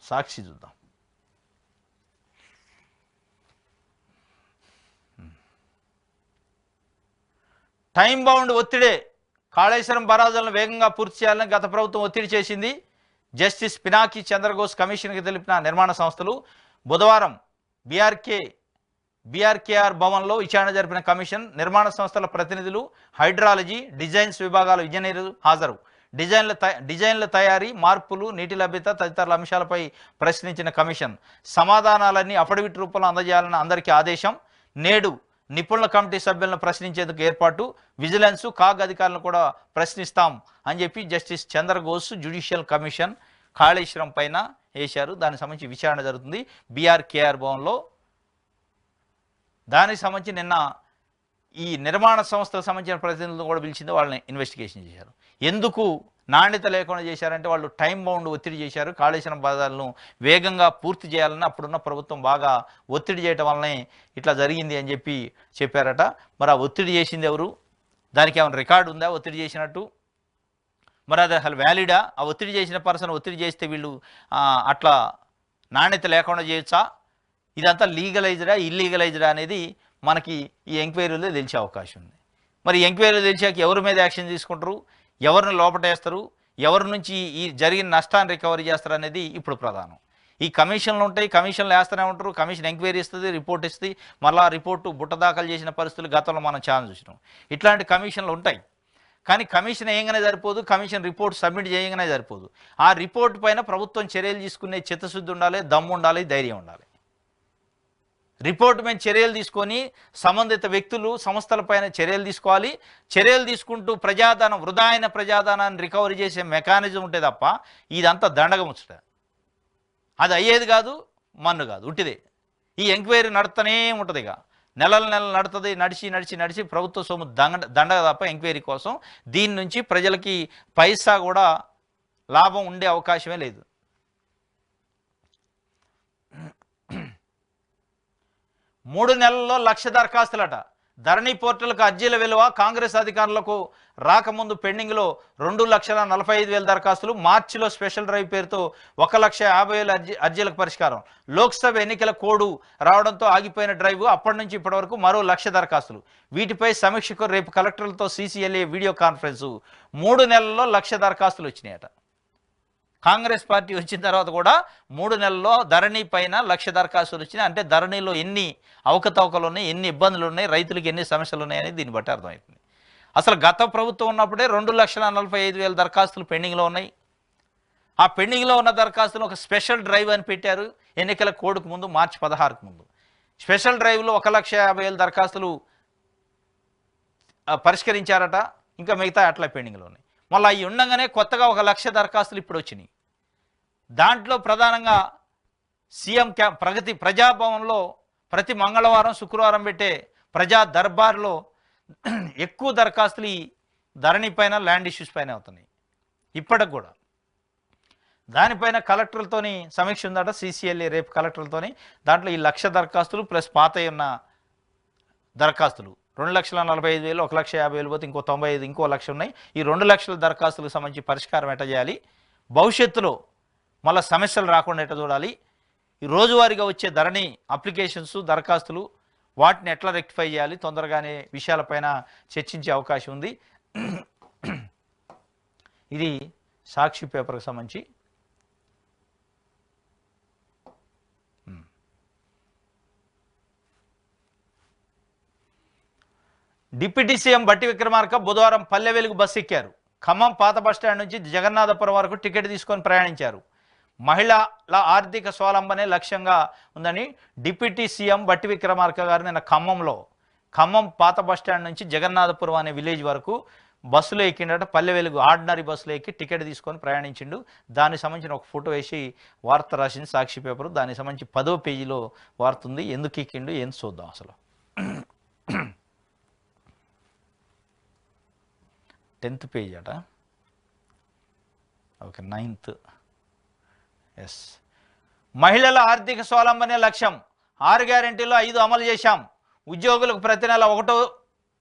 సాక్షి చూద్దాం. టైం బౌండ్ ఒత్తిడే కాళేశ్వరం బరాజులను వేగంగా పూర్తి చేయాలని గత ప్రభుత్వం ఒత్తిడి చేసింది. జస్టిస్ పినాకి చంద్రఘోష్ కమిషన్కి తెలిపిన నిర్మాణ సంస్థలు బుధవారం బీఆర్కేఆర్ భవన్లో విచారణ జరిపిన కమిషన్ నిర్మాణ సంస్థల ప్రతినిధులు, హైడ్రాలజీ, డిజైన్స్ విభాగాల ఇంజనీర్లు హాజరు. డిజైన్ల తయారీ, మార్పులు, నీటి లభ్యత తదితర అంశాలపై ప్రశ్నించిన కమిషన్ సమాధానాలన్నీ అఫిడవిట్ రూపంలో అందజేయాలని అందరికీ ఆదేశం. నేడు నిపుణుల కమిటీ సభ్యులను ప్రశ్నించేందుకు ఏర్పాటు, విజిలెన్స్, కాగ్ అధికారులను కూడా ప్రశ్నిస్తాం అని చెప్పి justice Chandra Ghose judicial commission Kaleshwaram పైన వేశారు. దానికి సంబంధించి విచారణ జరుగుతుంది బీఆర్కేఆర్ భవన్లో. దానికి సంబంధించి నిన్న ఈ నిర్మాణ సంస్థలకు సంబంధించిన ప్రతినిధులను కూడా పిలిచింది, వాళ్ళని ఇన్వెస్టిగేషన్ చేశారు. ఎందుకు నాణ్యత లేకుండా చేశారంటే వాళ్ళు టైం బౌండ్ ఒత్తిడి చేశారు. కాళేశ్వరం బజార్లను వేగంగా పూర్తి చేయాలని అప్పుడున్న ప్రభుత్వం బాగా ఒత్తిడి చేయటం వల్లనే ఇట్లా జరిగింది అని చెప్పి చెప్పారట. మరి ఆ ఒత్తిడి చేసింది ఎవరు? దానికి ఏమైనా రికార్డు ఉందా ఒత్తిడి చేసినట్టు? మరి అది అసలు వ్యాలిడా? ఆ ఒత్తిడి చేసిన పర్సన్ ఒత్తిడి చేస్తే వీళ్ళు అట్లా నాణ్యత లేకుండా చేయొచ్చా? ఇదంతా లీగలైజ్డా ఇల్లీగలైజ్డా అనేది మనకి ఈ ఎంక్వైరీలో తెలిసే అవకాశం ఉంది. మరి ఎంక్వైరీలో తెలిసాక ఎవరి మీద యాక్షన్ తీసుకుంటారు, ఎవరిని లోపటేస్తారు, ఎవరి నుంచి ఈ జరిగిన నష్టాన్ని రికవరీ చేస్తారు అనేది ఇప్పుడు ప్రధానం. ఈ కమిషన్లు ఉంటాయి, కమిషన్లు వేస్తూనే ఉంటారు, కమిషన్ ఎంక్వైరీ ఇస్తుంది, రిపోర్ట్ ఇస్తుంది, మళ్ళీ ఆ రిపోర్టు బుట్ట దాఖలు చేసిన పరిస్థితులు గతంలో మనం చాలా చూసినాం. ఇట్లాంటి కమిషన్లు ఉంటాయి. కానీ కమిషన్ వేయగానే సరిపోదు, కమిషన్ రిపోర్ట్ సబ్మిట్ చేయగానే సరిపోదు. ఆ రిపోర్ట్ పైన ప్రభుత్వం చర్యలు తీసుకునే చిత్తశుద్ధి ఉండాలి, దమ్ము ఉండాలి, ధైర్యం ఉండాలి. రిపోర్ట్ మీద చర్యలు తీసుకొని సంబంధిత వ్యక్తులు, సంస్థలపైన చర్యలు తీసుకోవాలి. చర్యలు తీసుకుంటూ ప్రజాధనం, వృధా అయిన ప్రజాధనాన్ని రికవరీ చేసే మెకానిజం ఉంటే తప్ప ఇదంతా దండగముచ్చట. అది అయ్యేది కాదు, మన్ను కాదు, ఉట్టిదే. ఈ ఎంక్వైరీ నడుతూనే ఉంటుంది. ఇక నెలలు నడుతుంది. నడిచి ప్రభుత్వ సొమ్ము దండగ తప్ప ఎంక్వైరీ కోసం దీని నుంచి ప్రజలకి పైసా కూడా లాభం ఉండే అవకాశమే లేదు. 3 నెలల్లో 1,00,000 దరఖాస్తులట. ధరణి పోర్టల్కు అర్జీల విలువ కాంగ్రెస్ అధికారులకు రాకముందు పెండింగ్లో 2,45,000 దరఖాస్తులు. మార్చిలో స్పెషల్ డ్రైవ్ పేరుతో 1,50,000 అర్జీలకు పరిష్కారం. లోక్సభ ఎన్నికల కోడ్ రావడంతో ఆగిపోయిన డ్రైవ్ అప్పటి నుంచి ఇప్పటి వరకు మరో 1,00,000 దరఖాస్తులు. వీటిపై సమీక్షకు రేపు కలెక్టర్లతో సీసీఎల్ఏ వీడియో కాన్ఫరెన్సు. 3 నెలల్లో 1,00,000 దరఖాస్తులు వచ్చినాయట. కాంగ్రెస్ పార్టీ వచ్చిన తర్వాత కూడా 3 నెలల్లో ధరణి పైన 1,00,000 దరఖాస్తులు వచ్చినాయి. అంటే ధరణిలో ఎన్ని అవకతవకలు ఉన్నాయి, ఎన్ని ఇబ్బందులు ఉన్నాయి, రైతులకు ఎన్ని సమస్యలు ఉన్నాయని దీన్ని బట్టి అర్థమవుతుంది. అసలు గత ప్రభుత్వం ఉన్నప్పుడే 2,45,000 దరఖాస్తులు పెండింగ్లో ఉన్నాయి. ఆ పెండింగ్లో ఉన్న దరఖాస్తులు ఒక స్పెషల్ డ్రైవ్ అని పెట్టారు ఎన్నికల కోడ్కు ముందు, మార్చి 16కు ముందు. స్పెషల్ డ్రైవ్లో 1,50,000 దరఖాస్తులు పరిష్కరించారట. ఇంకా మిగతా అట్లా పెండింగ్లో ఉన్నాయి. మళ్ళీ అవి ఉండగానే కొత్తగా 1,00,000 దరఖాస్తులు ఇప్పుడు వచ్చినాయి. దాంట్లో ప్రధానంగా సీఎం ప్రగతి ప్రజాభవన్లో ప్రతి మంగళవారం, శుక్రవారం పెట్టే ప్రజా దర్బార్లో ఎక్కువ దరఖాస్తులు ఈ ధరణి పైన, ల్యాండ్ ఇష్యూస్ పైన అవుతున్నాయి ఇప్పటికి కూడా. దానిపైన కలెక్టర్లతోని సమీక్ష ఉందట సీసీఎల్ఏ రేపు కలెక్టర్లతోని. దాంట్లో ఈ 1,00,000 దరఖాస్తులు ప్లస్ పాత ఉన్న దరఖాస్తులు 2,45,000, 1,50,000 పోతే ఇంకో 95, ఇంకో 1,00,000 ఉన్నాయి. ఈ 2 లక్షల దరఖాస్తులకు సంబంధించి పరిష్కారం ఎట్లా చేయాలి, భవిష్యత్తులో మళ్ళీ సమస్యలు రాకుండా ఎట్లా చూడాలి, ఈ రోజువారీగా వచ్చే ధరణి అప్లికేషన్స్ దరఖాస్తులు వాటిని ఎట్లా రెక్టిఫై చేయాలి తొందరగానే విషయాలపైన చర్చించే అవకాశం ఉంది. ఇది సాక్షి పేపర్కి సంబంధించి. డిప్యూటీ సీఎం బట్టి విక్రమార్క బుధవారం పల్లె వెలుగు బస్సు ఎక్కారు. ఖమ్మం పాత బస్టాండ్ నుంచి జగన్నాథపురం వరకు టికెట్ తీసుకొని ప్రయాణించారు. మహిళల ఆర్థిక స్వావలంబనే లక్ష్యంగా ఉందని డిప్యూటీ సీఎం బట్టి విక్రమార్క గారు నిన్న ఖమ్మం పాత బస్టాండ్ నుంచి జగన్నాథపురం అనే విలేజ్ వరకు బస్సులో ఎక్కిండట. పల్లె వెలుగు ఆర్డినరీ బస్సులో ఎక్కి టికెట్ తీసుకొని ప్రయాణించిండు. దానికి సంబంధించిన ఒక ఫోటో వేసి వార్త రాసింది సాక్షి పేపరు. దానికి సంబంధించి 10వ పేజీలో వార్త ఉంది. ఎందుకు ఎక్కిండు ఏం చూద్దాం అసలు. 10th పేజ్ అట. Okay, 9th. ఎస్. మహిళల ఆర్థిక స్వావలంబనే లక్ష్యం, 6 గ్యారెంటీలో 5 అమలు చేశాం. ఉద్యోగులకు ప్రతి నెల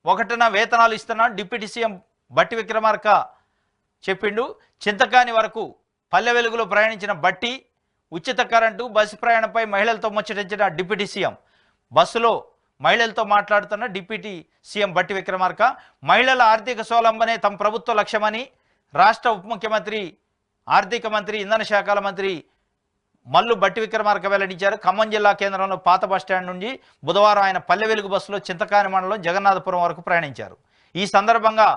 1న వేతనాలు ఇస్తున్నాం డిప్యూటీ సీఎం బట్టి విక్రమార్క చెప్పిండు. చింతకాని వరకు పల్లె వెలుగులో ప్రయాణించిన బట్టి ఉచిత కరెంటు బస్సు ప్రయాణంపై మహిళలతో ముచ్చటించిన డిప్యూటీ సీఎం. బస్సులో మహిళలతో మాట్లాడుతున్న డిప్యూటీ సీఎం బట్టి విక్రమార్క మహిళల ఆర్థిక స్వావలంబనే తమ ప్రభుత్వ లక్ష్యమని రాష్ట్ర ఉప ముఖ్యమంత్రి, ఆర్థిక మంత్రి, ఇంధన శాఖల మంత్రి మల్లు బట్టి విక్రమార్క వెల్లడించారు. ఖమ్మం జిల్లా కేంద్రంలో పాత బస్టాండ్ నుండి బుధవారం ఆయన పల్లె వెలుగు బస్సులో చింతకాని మండలం జగన్నాథపురం వరకు ప్రయాణించారు. ఈ సందర్భంగా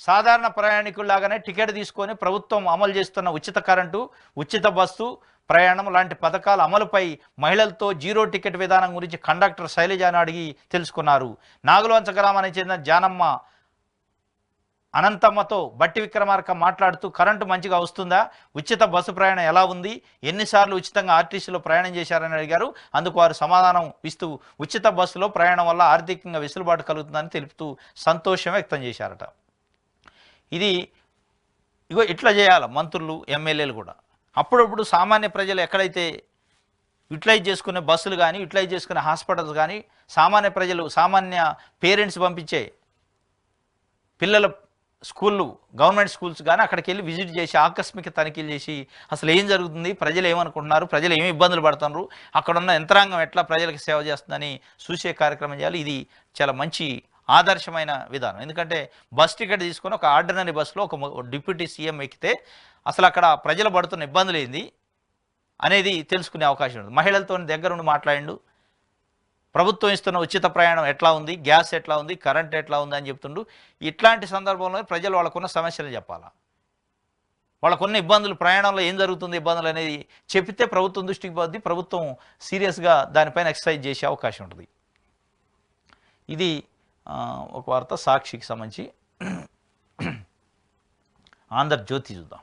సాధారణ ప్రయాణికుల్లాగానే టికెట్ తీసుకొని ప్రభుత్వం అమలు చేస్తున్న ఉచిత కరెంటు, ఉచిత బస్సు ప్రయాణం లాంటి పథకాల అమలుపై మహిళలతో జీరో టికెట్ విధానం గురించి కండక్టర్ శైలజాను అడిగి తెలుసుకున్నారు. నాగులవంచ గ్రామానికి చెందిన జానమ్మ అనంతమ్మతో బట్టి విక్రమార్క మాట్లాడుతూ కరెంటు మంచిగా వస్తుందా, ఉచిత బస్సు ప్రయాణం ఎలా ఉంది, ఎన్నిసార్లు ఉచితంగా ఆర్టీసీలో ప్రయాణం చేశారని అడిగారు. అందుకు వారు సమాధానం ఇస్తూ ఉచిత బస్సులో ప్రయాణం వల్ల ఆర్థికంగా వెసులుబాటు కలుగుతుందని తెలుపుతూ సంతోషం వ్యక్తం చేశారట. ఇది ఇట్లా చేయాలి మంత్రులు, ఎమ్మెల్యేలు కూడా. అప్పుడప్పుడు సామాన్య ప్రజలు ఎక్కడైతే యూటిలైజ్ చేసుకునే బస్సులు కానీ, యూటిలైజ్ చేసుకునే హాస్పిటల్స్ కానీ, సామాన్య ప్రజలు, సామాన్య పేరెంట్స్ పంపించే పిల్లల స్కూళ్ళు, గవర్నమెంట్ స్కూల్స్ కానీ అక్కడికి వెళ్ళి విజిట్ చేసి ఆకస్మిక తనిఖీలు చేసి అసలు ఏం జరుగుతుంది, ప్రజలు ఏమనుకుంటున్నారు, ప్రజలు ఏమి ఇబ్బందులు పడుతున్నారు, అక్కడున్న యంత్రాంగం ఎట్లా ప్రజలకు సేవ చేస్తుందని చూసే కార్యక్రమం చేయాలి. ఇది చాలా మంచి ఆదర్శమైన విధానం. ఎందుకంటే బస్ టికెట్ తీసుకొని ఒక ఆర్డినరీ బస్సులో ఒక డిప్యూటీ సీఎం ఎక్కితే అసలు అక్కడ ప్రజలు పడుతున్న ఇబ్బందులు ఏంది అనేది తెలుసుకునే అవకాశం ఉంది. మహిళలతో దగ్గరుండి మాట్లాడిండు. ప్రభుత్వం ఇస్తున్న ఉచిత ప్రయాణం ఎట్లా ఉంది, గ్యాస్ ఎట్లా ఉంది, కరెంట్ ఎట్లా ఉంది అని చెప్తుండు. ఇట్లాంటి సందర్భంలో ప్రజలు వాళ్ళకున్న సమస్యలు చెప్పాలా, వాళ్ళకున్న ఇబ్బందులు, ప్రయాణంలో ఏం జరుగుతుంది ఇబ్బందులు అనేది చెప్తే ప్రభుత్వం దృష్టికి పోద్ది. ప్రభుత్వం సీరియస్గా దానిపైన ఎక్సర్సైజ్ చేసే అవకాశం ఉంటుంది. ఇది ఒక వార్త సాక్షికి సంబంధించి. ఆంధ్రజ్యోతి చూద్దాం.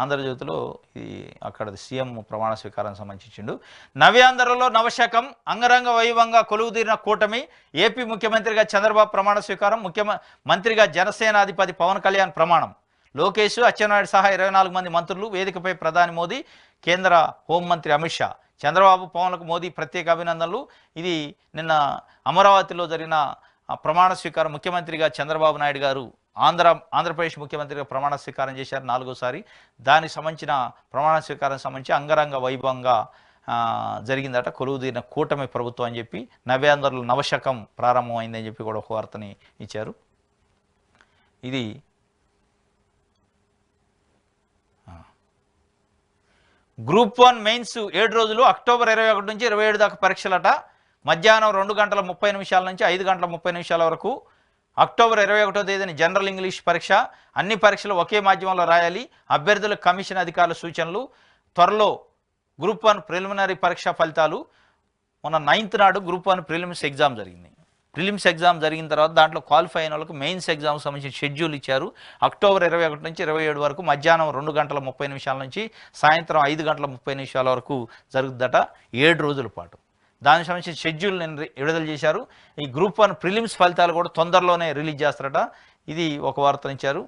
ఆంధ్రజ్యోతిలో ఇది అక్కడ సీఎం ప్రమాణ స్వీకారానికి సంబంధించిండు. నవ్యాంధ్రలో నవశకం, అంగరంగ వైభవంగా కొలువుదీరిన కూటమి. ఏపీ ముఖ్యమంత్రిగా చంద్రబాబు ప్రమాణ స్వీకారం, మంత్రిగా జనసేనాధిపతి పవన్ కళ్యాణ్ ప్రమాణం. లోకేష్, అచ్చెన్నాయుడు సహా 24 మంది మంత్రులు. వేదికపై ప్రధాని మోదీ, కేంద్ర హోంమంత్రి అమిత్ షా. చంద్రబాబు, పవన్లకు మోదీ ప్రత్యేక అభినందనలు. ఇది నిన్న అమరావతిలో జరిగిన ప్రమాణ స్వీకారం. ముఖ్యమంత్రిగా చంద్రబాబు నాయుడు గారు ఆంధ్రప్రదేశ్ ముఖ్యమంత్రిగా ప్రమాణ స్వీకారం చేశారు 4వసారి. దానికి సంబంధించిన ప్రమాణ స్వీకారం సంబంధించి అంగరంగ వైభవంగా జరిగిందట. కొలువుదీరిన కూటమి ప్రభుత్వం అని చెప్పి, నవ్యాంధ్రలో నవశకం ప్రారంభమైందని చెప్పి కూడా ఒక వార్తని ఇచ్చారు. ఇది గ్రూప్ 1 మెయిన్స్ 7 రోజులు, అక్టోబర్ 21 నుంచి 27 దాకా పరీక్షలట. మధ్యాహ్నం 2:30 నుంచి 5:30 వరకు. అక్టోబర్ 21వ తేదీన జనరల్ ఇంగ్లీష్ పరీక్ష. అన్ని పరీక్షలు ఒకే మాధ్యమంలో రాయాలి. అభ్యర్థులకు కమిషన్ అధికారుల సూచనలు. త్వరలో గ్రూప్ 1 ప్రిలిమినరీ పరీక్ష ఫలితాలు. మొన్న 9th నాడు గ్రూప్ 1 ప్రిలిమ్స్ ఎగ్జామ్ జరిగింది. ప్రిలిమ్స్ ఎగ్జామ్ జరిగిన తర్వాత దాంట్లో క్వాలిఫై అయిన వాళ్ళకు మెయిన్స్ ఎగ్జామ్కి సంబంధించిన షెడ్యూల్ ఇచ్చారు. అక్టోబర్ 21 నుంచి 27 వరకు మధ్యాహ్నం 2:30 నుంచి సాయంత్రం 5:30 వరకు జరుగుద్దట. 7 రోజుల పాటు దానికి సంబంధించిన షెడ్యూల్ విడుదల చేశారు. ఈ గ్రూప్ 1 ప్రిలిమ్స్ ఫలితాలు కూడా తొందరలోనే రిలీజ్ చేస్తారట. ఇది ఒక వార్తనిచ్చారు.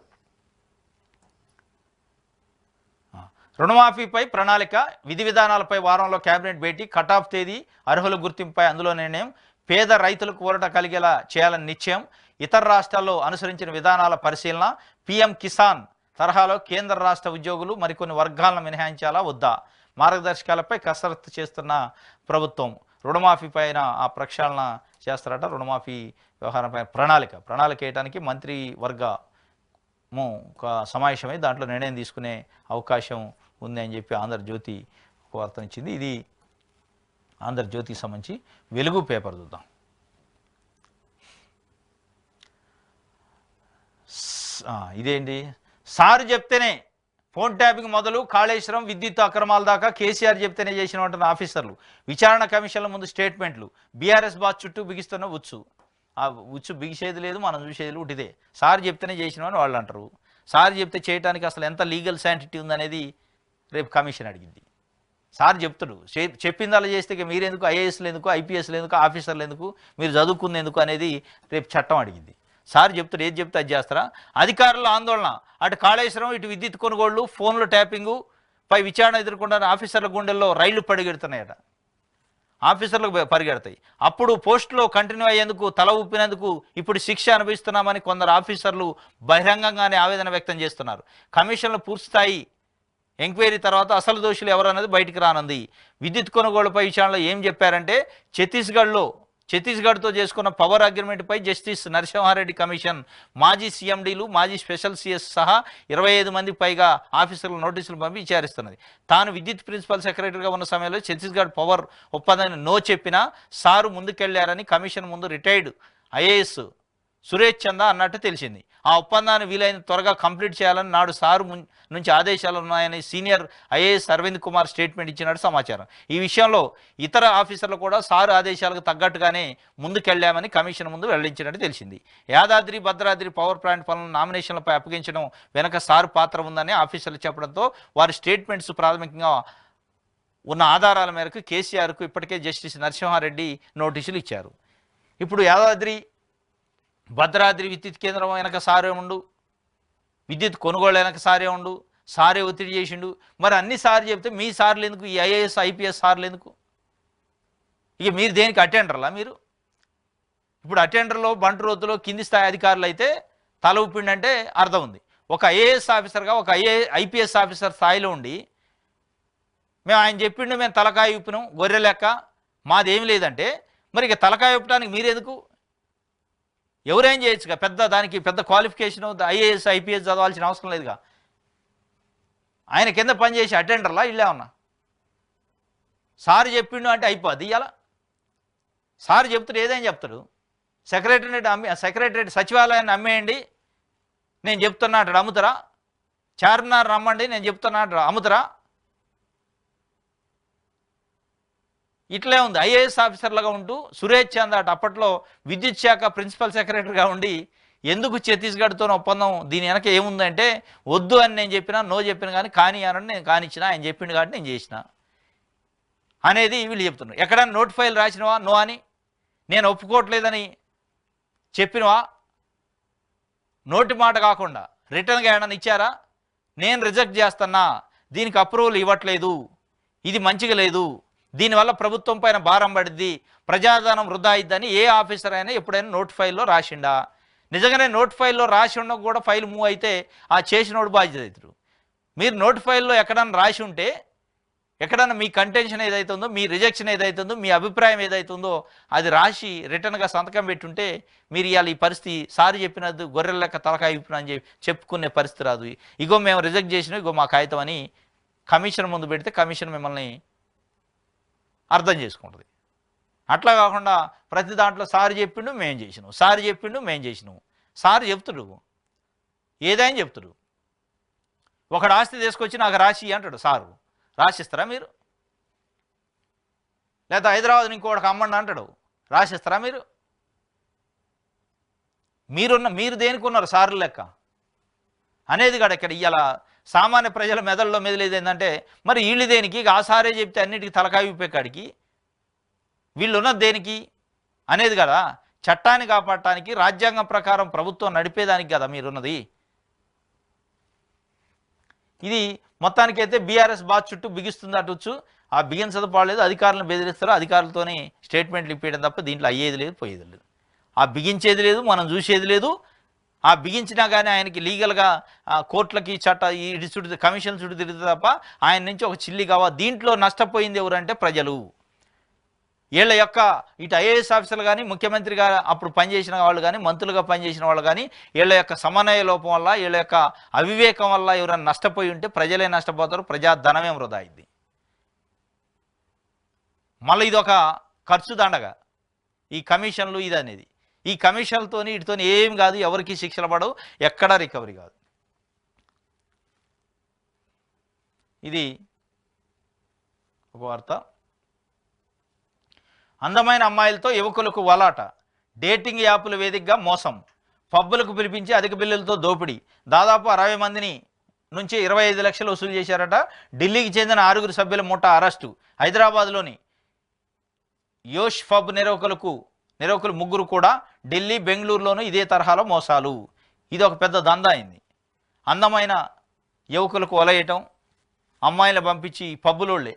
రుణమాఫీపై ప్రణాళిక, విధి విధానాలపై వారంలో కేబినెట్ భేటీ, కటాఫ్ తేదీ, అర్హుల గుర్తింపుపై అందులో నిర్ణయం, పేద రైతులకు ఊరట కలిగేలా చేయాలని నిశ్చయం, ఇతర రాష్ట్రాల్లో అనుసరించిన విధానాల పరిశీలన, పీఎం కిసాన్ తరహాలో కేంద్ర రాష్ట్ర ఉద్యోగులు మరికొన్ని వర్గాలను మినహాయించాలా వద్దా, మార్గదర్శకాలపై కసరత్తు చేస్తున్న ప్రభుత్వం. రుణమాఫీ పైన ఆ ప్రక్షాళన చేస్తారట. రుణమాఫీ వ్యవహారంపై ప్రణాళిక వేయడానికి మంత్రి వర్గము ఒక సమావేశమై దాంట్లో నిర్ణయం తీసుకునే అవకాశం ఉంది అని చెప్పి ఆంధ్రజ్యోతి ఒక వార్తనిచ్చింది. ఇది ఆంధ్రజ్యోతికి సంబంధించి. వెలుగు పేపర్ చూద్దాం. ఇదేంటి, సారు చెప్తేనే ఫోన్ ట్యాపింగ్ మొదలు కాళేశ్వరం విద్యుత్ అక్రమాల దాకా కేసీఆర్ చెప్తేనే చేసిన ఆఫీసర్లు, విచారణ కమిషన్ల ముందు స్టేట్మెంట్లు, బీఆర్ఎస్ బాస్ చుట్టూ బిగిస్తున్న ఉచ్చు. ఆ ఉచ్చు బిగిసేది లేదు, మనం చూసేది ఉటిదే. సార్ చెప్తేనే చేసినామని వాళ్ళు అంటారు. సార్ చెప్తే చేయడానికి అసలు ఎంత లీగల్ శాంటిటీ ఉందనేది రేపు కమిషన్ అడిగింది. సార్ చెప్తాడు, చెప్పింది అలా చేస్తే మీరెందుకు, ఐఏఎస్లు ఎందుకు, ఐపీఎస్లు ఎందుకు, ఆఫీసర్లు ఎందుకు, మీరు చదువుకుంది ఎందుకు అనేది రేపు చట్టం అడిగింది. సార్ చెప్తాడు, ఏది చెప్తే అది చేస్తారా? అధికారుల ఆందోళన, అటు కాళేశ్వరం ఇటు విద్యుత్ కొనుగోళ్లు, ఫోన్ల ట్యాపింగు పై విచారణ ఎదుర్కొంటున్న ఆఫీసర్ల గుండెల్లో రైళ్లు పరిగెడుతున్నాయట. ఆఫీసర్లకు పరిగెడతాయి. అప్పుడు పోస్టులో కంటిన్యూ అయ్యేందుకు తల ఊపినందుకు ఇప్పుడు శిక్ష అనుభవిస్తున్నామని కొందరు ఆఫీసర్లు బహిరంగంగానే ఆవేదన వ్యక్తం చేస్తున్నారు. కమిషన్లు పూర్తిస్థాయి ఎంక్వైరీ తర్వాత అసలు దోషులు ఎవరన్నది బయటికి రానుంది. విద్యుత్ కొనుగోలుపై విచారణలో ఏం చెప్పారంటే, ఛత్తీస్గఢ్తో చేసుకున్న పవర్ అగ్రిమెంట్పై జస్టిస్ నరసింహారెడ్డి కమిషన్ మాజీ సీఎండీలు, మాజీ స్పెషల్ సిఎస్ సహా 25 మందికి పైగా ఆఫీసర్ల నోటీసులు పంపి విచారిస్తున్నది. తాను విద్యుత్ ప్రిన్సిపల్ సెక్రటరీగా ఉన్న సమయంలో ఛత్తీస్గఢ్ పవర్ ఒప్పందాన్ని నో చెప్పినా సారు ముందుకెళ్లారని కమిషన్ ముందు రిటైర్డ్ ఐఏఎస్ సురేష్ చందా అన్నట్టు తెలిసింది. ఆ ఒప్పందాన్ని వీలైన త్వరగా కంప్లీట్ చేయాలని నాడు సారు నుంచి ఆదేశాలు ఉన్నాయని senior IAS Arvind Kumar statement ఇచ్చినట్టు సమాచారం. ఈ విషయంలో ఇతర ఆఫీసర్లు కూడా సారు ఆదేశాలకు తగ్గట్టుగానే ముందుకెళ్లామని కమిషన్ ముందు వెల్లడించినట్టు తెలిసింది. యాదాద్రి భద్రాద్రి పవర్ ప్లాంట్ పనులను నామినేషన్లపై అప్పగించడం వెనక సారు పాత్ర ఉందని ఆఫీసర్లు చెప్పడంతో వారి స్టేట్మెంట్స్ ప్రాథమికంగా ఉన్న ఆధారాల మేరకు కేసీఆర్కు ఇప్పటికే జస్టిస్ నరసింహారెడ్డి నోటీసులు ఇచ్చారు. ఇప్పుడు యాదాద్రి భద్రాద్రి విద్యుత్ కేంద్రం వెనక సారే ఉండు, విద్యుత్ కొనుగోలు వెనక సారే ఉండు, సారే ఒత్తిడి చేసిండు. మరి అన్ని సార్లు చెప్తే మీ సార్లు ఎందుకు, ఈ ఐఏఎస్ ఐపీఎస్ సార్లు ఎందుకు? ఇక మీరు దేనికి అటెండర్లా? మీరు ఇప్పుడు అటెండర్లో బంటు రోతులో కింది స్థాయి అధికారులు అయితే తల ఊపిండంటే అర్థం ఉంది. ఒక ఐఏఎస్ ఆఫీసర్గా ఒక ఐపీఎస్ ఆఫీసర్ స్థాయిలో ఉండి మేము ఆయన చెప్పిండు, మేము తలకాయ ఊపినాం గొర్రె లెక్క, మాదేమి లేదంటే మరి ఇక తలకాయ ఊపడానికి మీరెందుకు? ఎవరేం చేయొచ్చుగా, దానికి పెద్ద క్వాలిఫికేషన్ ఐఏఎస్ ఐపీఎస్ చదవాల్సిన అవసరం లేదుగా. ఆయన కింద పనిచేసి అటెండర్లా ఇళ్ళే ఉన్నా. సార్ చెప్పిండు అంటే అయిపోద్ది. ఇవాళ సార్ చెప్తాడు, ఏదైనా చెప్తాడు. సెక్రటరేట్ సచివాలయాన్ని అమ్మేయండి నేను చెప్తున్నా అంటాడు, అమ్ముతారా? చార్మినార్ రమ్మండి నేను చెప్తున్నా అంటాడు, అమ్ముతారా? ఇట్లే ఉంది. ఐఏఎస్ ఆఫీసర్లుగా ఉంటూ సురేష్ చంద్ అటు అప్పట్లో విద్యుత్ శాఖ ప్రిన్సిపల్ సెక్రటరీగా ఉండి ఎందుకు ఛత్తీస్గఢ్తో ఒప్పందం, దీని వెనక ఏముందంటే వద్దు అని నేను చెప్పినా, నో చెప్పిన కానీ అని నేను కానిచ్చిన, ఆయన చెప్పిండు కాబట్టి నేను చేసిన అనేది వీళ్ళు చెప్తున్నారు. ఎక్కడైనా నోట్ ఫైల్ రాసినవా నో అని, నేను ఒప్పుకోవట్లేదని చెప్పినవా? నోటి మాట కాకుండా రిటర్న్గా ఏమైనా ఇచ్చారా? నేను రిజెక్ట్ చేస్తున్నా, దీనికి అప్రూవల్ ఇవ్వట్లేదు, ఇది మంచిగా లేదు, దీనివల్ల ప్రభుత్వం పైన భారం పడింది, ప్రజాధనం వృధా అయిద్దని ఏ ఆఫీసర్ అయినా ఎప్పుడైనా నోట్ ఫైల్లో రాసిండా? నిజంగానే నోట్ ఫైల్లో రాసి ఉన్న కూడా ఫైల్ మూవ్ అయితే ఆ చేసినోడు బాధ్యత అవుతారు. మీరు నోట్ ఫైల్లో ఎక్కడన్నా రాసి ఉంటే, ఎక్కడన్నా మీ కంటెన్షన్ ఏదైతుందో, మీ రిజెక్షన్ ఏదైతుందో, మీ అభిప్రాయం ఏదైతుందో అది రాసి రిటర్న్గా సంతకం పెట్టుంటే మీరు ఇవాళ ఈ పరిస్థితి సారి చెప్పినది గొర్రెల లెక్క తలకాయ ఇప్పిన అని చెప్పుకునే పరిస్థితి రాదు. ఇగో మేము రిజెక్ట్ చేసినాం, ఇగో మా కాగితం అని కమిషన్ ముందు పెడితే కమిషన్ మిమ్మల్ని అర్థం చేసుకుంటుంది. అట్లా కాకుండా ప్రతి దాంట్లో సార్ చెప్పిండు మేము చేసినాం, సార్ చెప్పిండు మేము చేసినాం. సార్ చెప్తుడు, ఏదైనా చెప్తుడు. ఒకడు ఆస్తి తీసుకొచ్చి నాకు రాసి అంటాడు, సారు రాసిస్తారా మీరు? లేదా హైదరాబాద్ ఇంకోటికి అమ్మండి అంటాడు, రాసిస్తారా మీరు? మీరు దేనికి ఉన్నారు సార్లు లెక్క అనేది కాదు ఇక్కడ. ఇవాళ సామాన్య ప్రజల మెదడులో మెదిలేది ఏంటంటే, మరి వీళ్ళు దేనికి, ఆ సారే చెప్తే అన్నిటికీ తలకాయ ఊపేకాడికి వీళ్ళు ఉన్నది దేనికి అనేది కదా. చట్టాన్ని కాపాడటానికి, రాజ్యాంగం ప్రకారం ప్రభుత్వం నడిపేదానికి కదా మీరున్నది. ఇది మొత్తానికైతే బీఆర్ఎస్ బాత్ చుట్టూ బిగిస్తుంది అటొచ్చు. ఆ బిగించదు పాడలేదు, అధికారులను బెదిరిస్తారు, అధికారులతోనే స్టేట్మెంట్లు ఇప్పించడం తప్ప దీంట్లో అయ్యేది లేదు, పోయేది లేదు. ఆ బిగించేది లేదు, మనం చూసేది లేదు. ఆ బిగించినా కానీ ఆయనకి లీగల్గా కోర్టులకి ఇటు చుట్టూ కమిషన్ చుట్టూ తిరుగుతుంది తప్ప ఆయన నుంచి ఒక చిల్లి కావా. దీంట్లో నష్టపోయింది ఎవరంటే ప్రజలు. వీళ్ళ యొక్క ఇటు ఐఏఎస్ ఆఫీసర్లు కానీ, ముఖ్యమంత్రిగా అప్పుడు పనిచేసిన వాళ్ళు కానీ, మంత్రులుగా పనిచేసిన వాళ్ళు కానీ, వీళ్ళ యొక్క సమన్వయ లోపం వల్ల, వీళ్ళ యొక్క అవివేకం వల్ల ఎవరైనా నష్టపోయి ఉంటే ప్రజలే నష్టపోతారు, ప్రజాధనమే వృధా అయింది. మళ్ళీ ఇదొక ఖర్చు దండగా ఈ కమిషన్లు ఇది అనేది. ఈ కమిషన్లతోని వీటితోని ఏం కాదు, ఎవరికి శిక్షలు పడవు, ఎక్కడా రికవరీ కాదు. ఇది ఒక వార్త. అందమైన అమ్మాయిలతో యువకులకు వలాట, డేటింగ్ యాప్ల వేదికగా మోసం, పబ్బులకు పిలిపించి అధిక బిల్లులతో దోపిడీ, దాదాపు 60 మందిని నుంచి 25 లక్షలు వసూలు చేశారట. ఢిల్లీకి చెందిన 6 సభ్యుల ముఠా అరెస్టు. హైదరాబాద్లోని యోష్ పబ్ నిరవకులు 3 కూడా ఢిల్లీ, బెంగళూరులోనూ ఇదే తరహాలో మోసాలు. ఇది ఒక పెద్ద దందా అయింది. అందమైన యువకులకు వలయటం, అమ్మాయిలను పంపించి పబ్బులోళ్ళే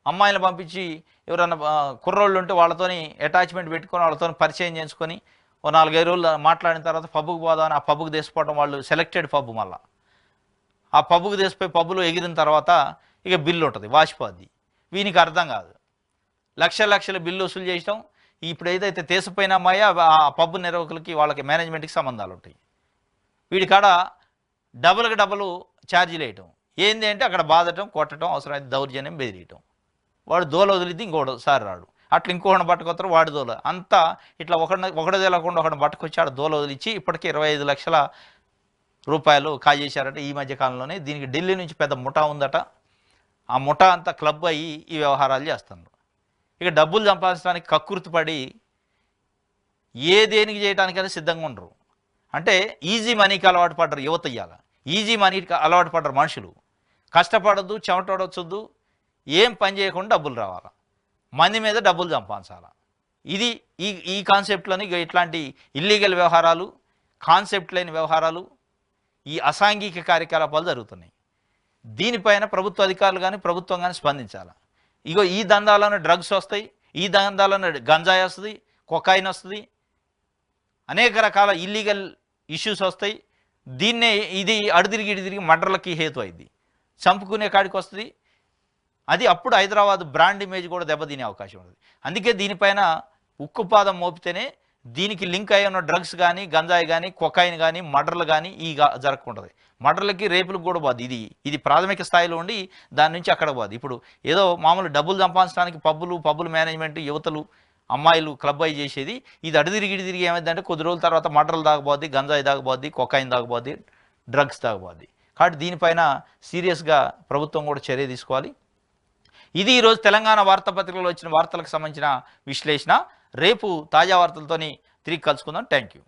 అమ్మాయిలను పంపించి ఎవరన్నా కుర్రోళ్ళు ఉంటే వాళ్ళతోని అటాచ్మెంట్ పెట్టుకొని వాళ్ళతో పరిచయం చేసుకొని ఓ 4-5 రోజులు మాట్లాడిన తర్వాత పబ్బుకు పోదామని ఆ పబ్బుకు తీసిపోవడం. వాళ్ళు సెలెక్టెడ్ పబ్బు, మళ్ళీ ఆ పబ్బుకు తీసిపోయి పబ్బులో ఎగిరిన తర్వాత ఇక బిల్లు ఉంటుంది, వాసిపోద్ది. వీనికి అర్థం కాదు, లక్షల బిల్లు వసూలు చేయటం. ఇప్పుడు ఏదైతే తీసిపోయిన అమ్మాయి ఆ పబ్బు నిర్వాహకులకి వాళ్ళకి మేనేజ్మెంట్కి సంబంధాలు ఉంటాయి. వీడి కాడ డబుల్ ఛార్జీలు వేయటం. ఏంది అంటే అక్కడ బాధటం, కొట్టడం, అవసరమైతే దౌర్జన్యం, బెదిరియటం. వాడు దోల వదిలితే ఇంకోసారి రాడు, అట్లా ఇంకొకటి పట్టుకొస్తారు, వాడు దోల అంతా ఇట్లా ఒకటి తెలకుండా ఒకటి పట్టుకొచ్చి ఆడ దోల వదిలిచ్చి ఇప్పటికే 25 లక్షల రూపాయలు కాజేశారట ఈ మధ్య కాలంలోనే. దీనికి ఢిల్లీ నుంచి పెద్ద ముఠా ఉందట. ఆ ముఠా అంతా క్లబ్ అయ్యి ఈ వ్యవహారాలు చేస్తున్నారు. ఇక డబ్బులు సంపాదించడానికి కక్కుర్తిపడి దేనికి చేయడానికైనా సిద్ధంగా ఉండరు. అంటే ఈజీ మనీకి అలవాటు పడ్డారు యువత. ఇయ్యాల ఈజీ మనీకి అలవాటు పడ్డారు మనుషులు. కష్టపడద్దు, చెమటొడొచ్చొద్దు, ఏం పని చేయకుండా డబ్బులు రావాలా, మంది మీద డబ్బులు సంపాదించాలా. ఇది ఈ కాన్సెప్ట్లని ఇట్లాంటి ఇల్లీగల్ వ్యవహారాలు, కాన్సెప్ట్ లేని వ్యవహారాలు, ఈ అసాంఘిక కార్యకలాపాలు జరుగుతున్నాయి. దీనిపైన ప్రభుత్వ అధికారులు కానీ ప్రభుత్వం కానీ స్పందించాలి. ఈ దందాలను డ్రగ్స్ వస్తాయి, ఈ దందాలను గంజాయి వస్తుంది, కొకాయిన్ వస్తుంది, అనేక రకాల ఇల్లీగల్ ఇష్యూస్ వస్తాయి. దీన్నే ఇది అడిదిరిగి మర్డర్లకి హేతు అయింది, చంపుకునే కాడికి వస్తుంది. అది అప్పుడు హైదరాబాద్ బ్రాండ్ ఇమేజ్ కూడా దెబ్బతినే అవకాశం ఉంది. అందుకే దీనిపైన ఉక్కుపాదం మోపితేనే దీనికి లింక్ అయి ఉన్న డ్రగ్స్ కానీ, గంజాయి కానీ, కొకాయిన్ కానీ, మర్డర్లు కానీ జరగకుంటుంది. మర్డర్లకి, రేపులకు కూడా పోదు. ఇది ప్రాథమిక స్థాయిలో ఉండి దాని నుంచి అక్కడ పోదు. ఇప్పుడు ఏదో మామూలు డబ్బులు సంపాదించడానికి పబ్బులు మేనేజ్మెంట్, యువతలు, అమ్మాయిలు క్లబ్ అయి చేసేది. ఇది అడిదిరిగి ఏమైందంటే కొద్ది రోజుల తర్వాత మర్డర్లు దాగబోద్ది, గంజాయి దాగబోద్ది, కొకాయిన్ దాగబోద్ది, డ్రగ్స్ దాగబోద్ది. కాబట్టి దీనిపైన సీరియస్గా ప్రభుత్వం కూడా చర్య తీసుకోవాలి. ఇది ఈరోజు తెలంగాణ వార్తాపత్రికలో వచ్చిన వార్తలకు సంబంధించిన విశ్లేషణ. రేపు తాజా వార్తలతోని తిరిగి కలుసుకుందాం. Thank you.